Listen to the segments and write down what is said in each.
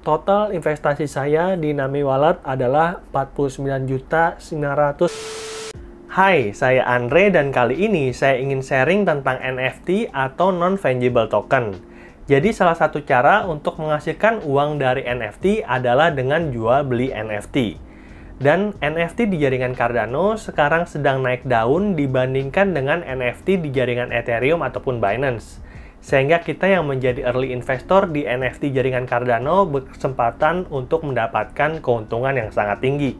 Total investasi saya di Nami Wallet adalah 49.900. Hai, saya Andre dan kali ini saya ingin sharing tentang NFT atau non-fungible token. Jadi salah satu cara untuk menghasilkan uang dari NFT adalah dengan jual beli NFT. Dan NFT di jaringan Cardano sekarang sedang naik daun dibandingkan dengan NFT di jaringan Ethereum ataupun Binance. Sehingga kita yang menjadi early investor di NFT jaringan Cardano berkesempatan untuk mendapatkan keuntungan yang sangat tinggi.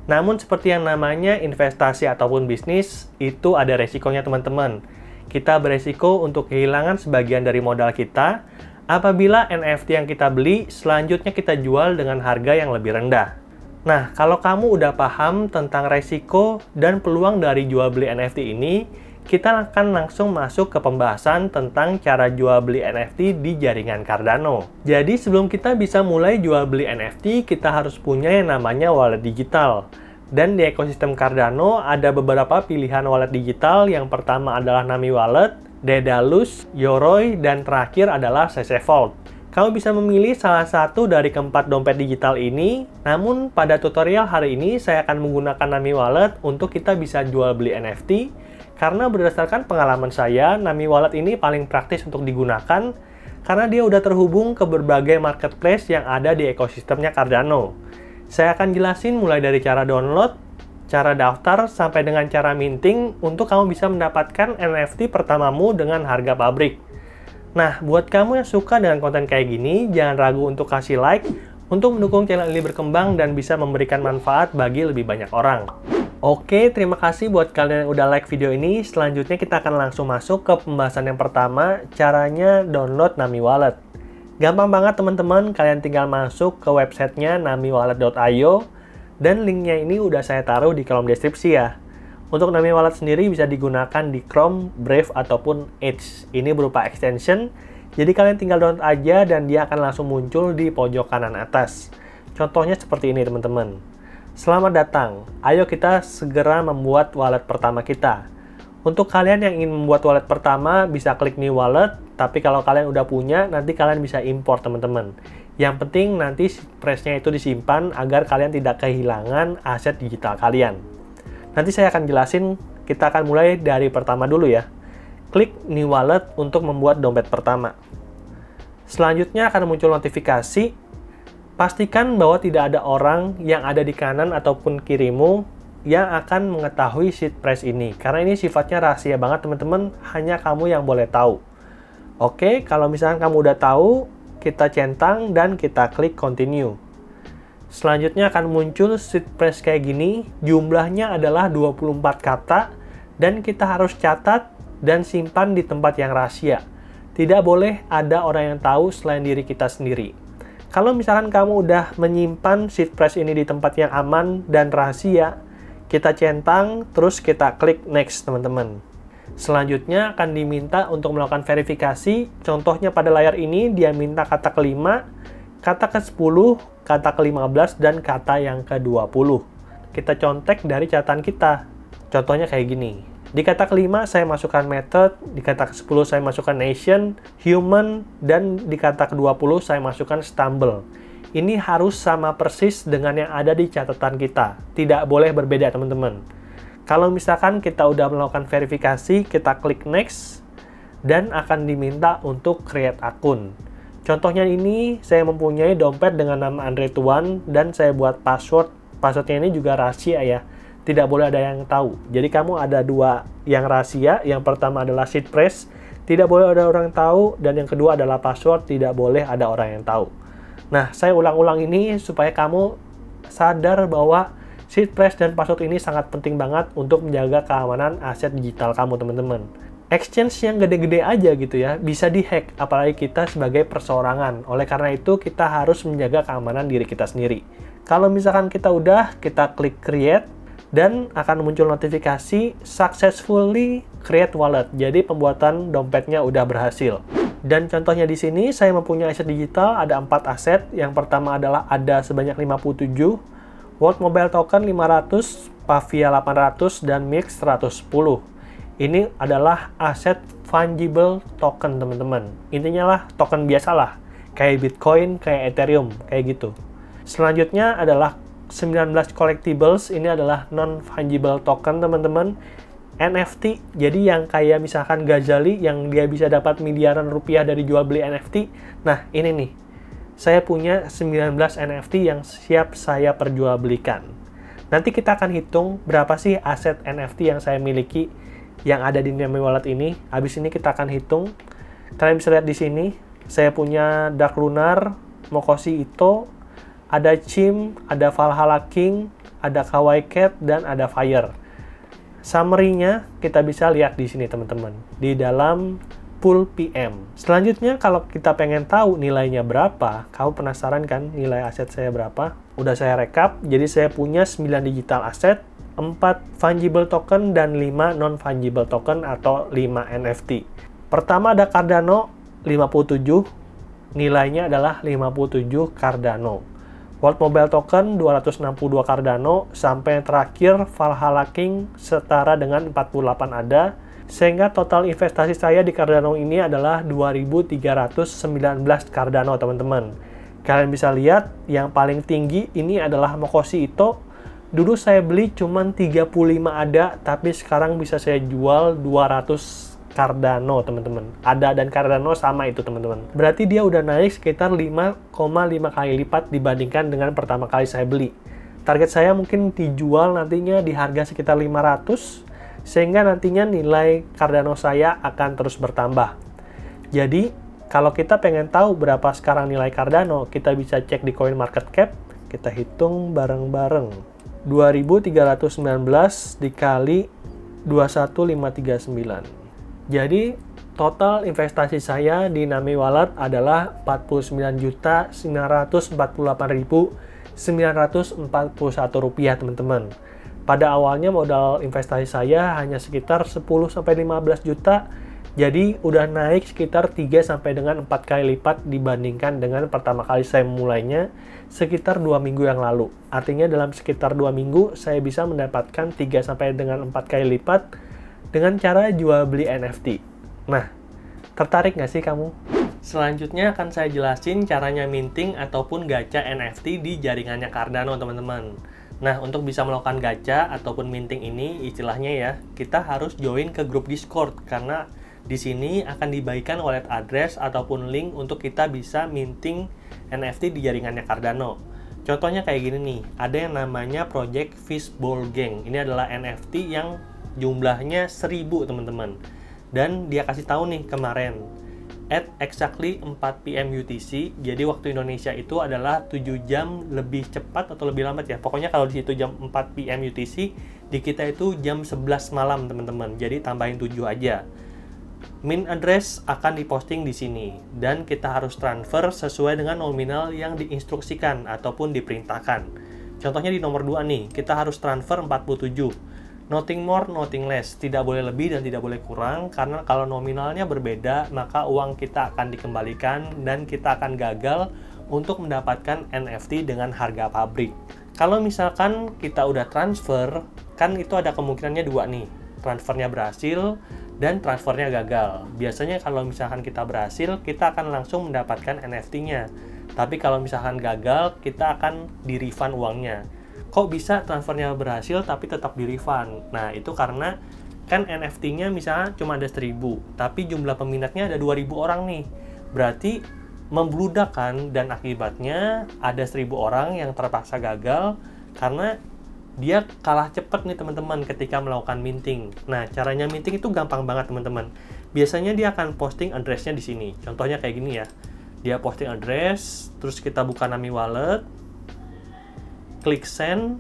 Namun seperti yang namanya investasi ataupun bisnis, itu ada resikonya teman-teman. Kita beresiko untuk kehilangan sebagian dari modal kita apabila NFT yang kita beli selanjutnya kita jual dengan harga yang lebih rendah. Nah, kalau kamu udah paham tentang resiko dan peluang dari jual beli NFT ini, kita akan langsung masuk ke pembahasan tentang cara jual beli NFT di jaringan Cardano. Jadi sebelum kita bisa mulai jual beli NFT, kita harus punya yang namanya wallet digital. Dan di ekosistem Cardano ada beberapa pilihan wallet digital. Yang pertama adalah Nami Wallet, Daedalus, Yoroi, dan terakhir adalah CC Vault. Kamu bisa memilih salah satu dari keempat dompet digital ini. Namun pada tutorial hari ini saya akan menggunakan Nami Wallet untuk kita bisa jual beli NFT. Karena berdasarkan pengalaman saya, Nami Wallet ini paling praktis untuk digunakan karena dia udah terhubung ke berbagai marketplace yang ada di ekosistemnya Cardano. Saya akan jelasin mulai dari cara download, cara daftar, sampai dengan cara minting untuk kamu bisa mendapatkan NFT pertamamu dengan harga pabrik. Nah, buat kamu yang suka dengan konten kayak gini, jangan ragu untuk kasih like untuk mendukung channel ini berkembang dan bisa memberikan manfaat bagi lebih banyak orang. Oke, terima kasih buat kalian yang udah like video ini. Selanjutnya kita akan langsung masuk ke pembahasan yang pertama, caranya download Nami Wallet. Gampang banget teman-teman, kalian tinggal masuk ke websitenya namiwallet.io dan linknya ini udah saya taruh di kolom deskripsi ya. Untuk Nami Wallet sendiri bisa digunakan di Chrome, Brave, ataupun Edge. Ini berupa extension, jadi kalian tinggal download aja dan dia akan langsung muncul di pojok kanan atas. Contohnya seperti ini teman-teman. Selamat datang, ayo kita segera membuat wallet pertama kita. Untuk kalian yang ingin membuat wallet pertama, bisa klik new wallet, tapi kalau kalian udah punya, nanti kalian bisa import teman-teman. Yang penting nanti seedphrase-nya itu disimpan agar kalian tidak kehilangan aset digital kalian. Nanti saya akan jelasin, kita akan mulai dari pertama dulu ya. Klik new wallet untuk membuat dompet pertama. Selanjutnya akan muncul notifikasi. Pastikan bahwa tidak ada orang yang ada di kanan ataupun kirimu yang akan mengetahui seedphrase ini. Karena ini sifatnya rahasia banget teman-teman, hanya kamu yang boleh tahu. Oke, kalau misalkan kamu udah tahu, kita centang dan kita klik continue. Selanjutnya akan muncul seedphrase kayak gini, jumlahnya adalah 24 kata, dan kita harus catat dan simpan di tempat yang rahasia. Tidak boleh ada orang yang tahu selain diri kita sendiri. Kalau misalkan kamu udah menyimpan seedphrase ini di tempat yang aman dan rahasia, kita centang, terus kita klik next teman-teman. Selanjutnya akan diminta untuk melakukan verifikasi, contohnya pada layar ini dia minta kata kelima, kata ke-10, kata ke-15, dan kata yang ke-20. Kita contek dari catatan kita, contohnya kayak gini. Di kata kelima saya masukkan method, di kata ke-10 saya masukkan nation, human, dan di kata ke-20 saya masukkan stumble. Ini harus sama persis dengan yang ada di catatan kita. Tidak boleh berbeda teman-teman. Kalau misalkan kita udah melakukan verifikasi, kita klik next, dan akan diminta untuk create akun. Contohnya ini, saya mempunyai dompet dengan nama Andre Tuan, dan saya buat password. Passwordnya ini juga rahasia ya. Tidak boleh ada yang tahu. Jadi kamu ada dua yang rahasia. Yang pertama adalah seedphrase, tidak boleh ada orang yang tahu. Dan yang kedua adalah password, tidak boleh ada orang yang tahu. Nah, saya ulang-ulang ini supaya kamu sadar bahwa seedphrase dan password ini sangat penting banget untuk menjaga keamanan aset digital kamu, teman-teman. Exchange yang gede-gede aja gitu ya, bisa dihack, apalagi kita sebagai perseorangan. Oleh karena itu, kita harus menjaga keamanan diri kita sendiri. Kalau misalkan kita udah, kita klik create, dan akan muncul notifikasi successfully create wallet. Jadi pembuatan dompetnya udah berhasil. Dan contohnya di sini saya mempunyai aset digital ada 4 aset. Yang pertama adalah ada sebanyak 57, World Mobile Token 500, Pavia 800, dan Mix 110. Ini adalah aset fungible token teman-teman. Intinya lah token biasa lah. kayak Bitcoin, kayak Ethereum, kayak gitu. Selanjutnya adalah 19 collectibles, ini adalah non-fungible token teman-teman. NFT, jadi yang kayak misalkan Ghazali yang dia bisa dapat miliaran rupiah dari jual beli NFT. Nah, ini nih. Saya punya 19 NFT yang siap saya perjualbelikan. Nanti kita akan hitung berapa sih aset NFT yang saya miliki yang ada di Name Wallet ini. Habis ini kita akan hitung. Kalian bisa lihat di sini, saya punya Dark Lunar, Mokoshi Ito, ada Chim, ada Valhalla King, ada Kawaii Cat, dan ada Fire. Summary-nya kita bisa lihat di sini teman-teman, di dalam pool PM. Selanjutnya kalau kita pengen tahu nilainya berapa, kamu penasaran kan nilai aset saya berapa? Udah saya rekap, jadi saya punya 9 digital aset, 4 fungible token, dan 5 non-fungible token atau 5 NFT. Pertama ada Cardano 57, nilainya adalah 57 Cardano. World Mobile Token 262 Cardano, sampai terakhir Valhalla King setara dengan 48 ada, sehingga total investasi saya di Cardano ini adalah 2.319 Cardano teman-teman. Kalian bisa lihat yang paling tinggi ini adalah Mokoshi Ito. Dulu saya beli cuman 35 ada, tapi sekarang bisa saya jual 200 Cardano teman-teman. ADA dan Cardano sama itu teman-teman. Berarti dia udah naik sekitar 5,5 kali lipat dibandingkan dengan pertama kali saya beli. Target saya mungkin dijual nantinya di harga sekitar 500, sehingga nantinya nilai Cardano saya akan terus bertambah. Jadi, kalau kita pengen tahu berapa sekarang nilai Cardano, kita bisa cek di CoinMarketCap. Kita hitung bareng-bareng. 2.319 dikali 21539. Jadi, total investasi saya di Name Wallet adalah 49.948.941 rupiah, teman-teman. Pada awalnya modal investasi saya hanya sekitar 10-15 juta, jadi udah naik sekitar 3 sampai dengan 4 kali lipat dibandingkan dengan pertama kali saya memulainya sekitar 2 minggu yang lalu. Artinya dalam sekitar 2 minggu saya bisa mendapatkan 3 sampai dengan 4 kali lipat dengan cara jual beli NFT. Nah, tertarik nggak sih kamu? Selanjutnya akan saya jelasin caranya minting ataupun gacha NFT di jaringannya Cardano, teman-teman. Nah, untuk bisa melakukan gacha ataupun minting ini, istilahnya ya, kita harus join ke grup Discord, karena di sini akan dibagikan wallet address ataupun link untuk kita bisa minting NFT di jaringannya Cardano. Contohnya kayak gini nih, ada yang namanya Project Fishbowl Gang. Ini adalah NFT yang jumlahnya 1000 teman-teman, dan dia kasih tahu nih kemarin at exactly 4 PM UTC, jadi waktu Indonesia itu adalah 7 jam lebih cepat atau lebih lambat ya, pokoknya kalau di situ jam 4 PM UTC, di kita itu jam 11 malam teman-teman, jadi tambahin 7 aja. Mint address akan diposting di sini, dan kita harus transfer sesuai dengan nominal yang diinstruksikan ataupun diperintahkan. Contohnya di nomor 2 nih, kita harus transfer 47. Nothing more, nothing less. Tidak boleh lebih dan tidak boleh kurang, karena kalau nominalnya berbeda, maka uang kita akan dikembalikan dan kita akan gagal untuk mendapatkan NFT dengan harga pabrik. Kalau misalkan kita udah transfer, kan itu ada kemungkinannya 2 nih. Transfernya berhasil dan transfernya gagal. Biasanya kalau misalkan kita berhasil, kita akan langsung mendapatkan NFT-nya. Tapi kalau misalkan gagal, kita akan di-refund uangnya. Kok bisa transfernya berhasil tapi tetap di-refund? Nah, itu karena kan NFT-nya misalnya cuma ada 1000, tapi jumlah peminatnya ada 2000 orang nih. Berarti membludak kan, dan akibatnya ada 1000 orang yang terpaksa gagal karena dia kalah cepat nih teman-teman ketika melakukan minting. Nah, caranya minting itu gampang banget teman-teman. Biasanya dia akan posting address-nya di sini. Contohnya kayak gini ya. Dia posting address, terus kita buka Name Wallet, klik send,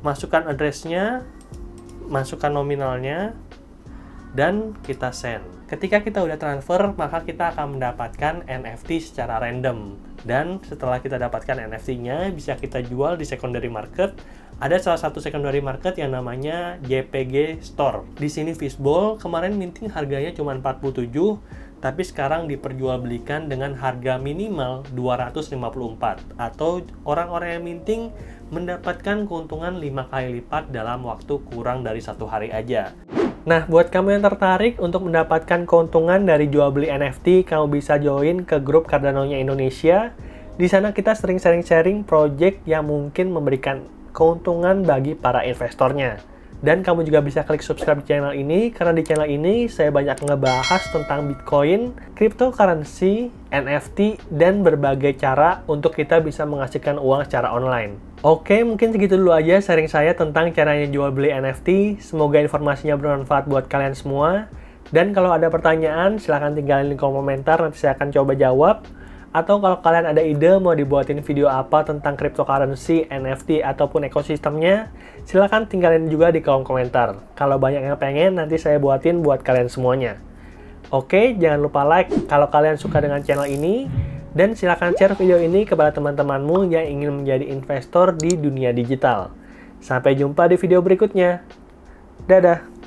masukkan address-nya, masukkan nominalnya, dan kita send. Ketika kita udah transfer, maka kita akan mendapatkan NFT secara random. Dan setelah kita dapatkan NFT-nya, bisa kita jual di secondary market. Ada salah satu secondary market yang namanya JPG Store. Di sini Fishbowl kemarin minting harganya cuma 47, tapi sekarang diperjualbelikan dengan harga minimal 254, atau orang-orang yang minting mendapatkan keuntungan 5 kali lipat dalam waktu kurang dari 1 hari aja. Nah, buat kamu yang tertarik untuk mendapatkan keuntungan dari jual beli NFT, kamu bisa join ke grup Cardano-nya Indonesia. Di sana kita sering sharing-sharing project yang mungkin memberikan keuntungan bagi para investornya. Dan kamu juga bisa klik subscribe di channel ini, karena di channel ini saya banyak ngebahas tentang Bitcoin, cryptocurrency, NFT, dan berbagai cara untuk kita bisa menghasilkan uang secara online. Oke, mungkin segitu dulu aja sharing saya tentang caranya jual beli NFT. Semoga informasinya bermanfaat buat kalian semua. Dan kalau ada pertanyaan, silahkan tinggalin di kolom komentar, nanti saya akan coba jawab. Atau kalau kalian ada ide mau dibuatin video apa tentang cryptocurrency, NFT, ataupun ekosistemnya, silahkan tinggalin juga di kolom komentar. Kalau banyak yang pengen, nanti saya buatin buat kalian semuanya. Oke, jangan lupa like kalau kalian suka dengan channel ini, dan silahkan share video ini kepada teman-temanmu yang ingin menjadi investor di dunia digital. Sampai jumpa di video berikutnya. Dadah!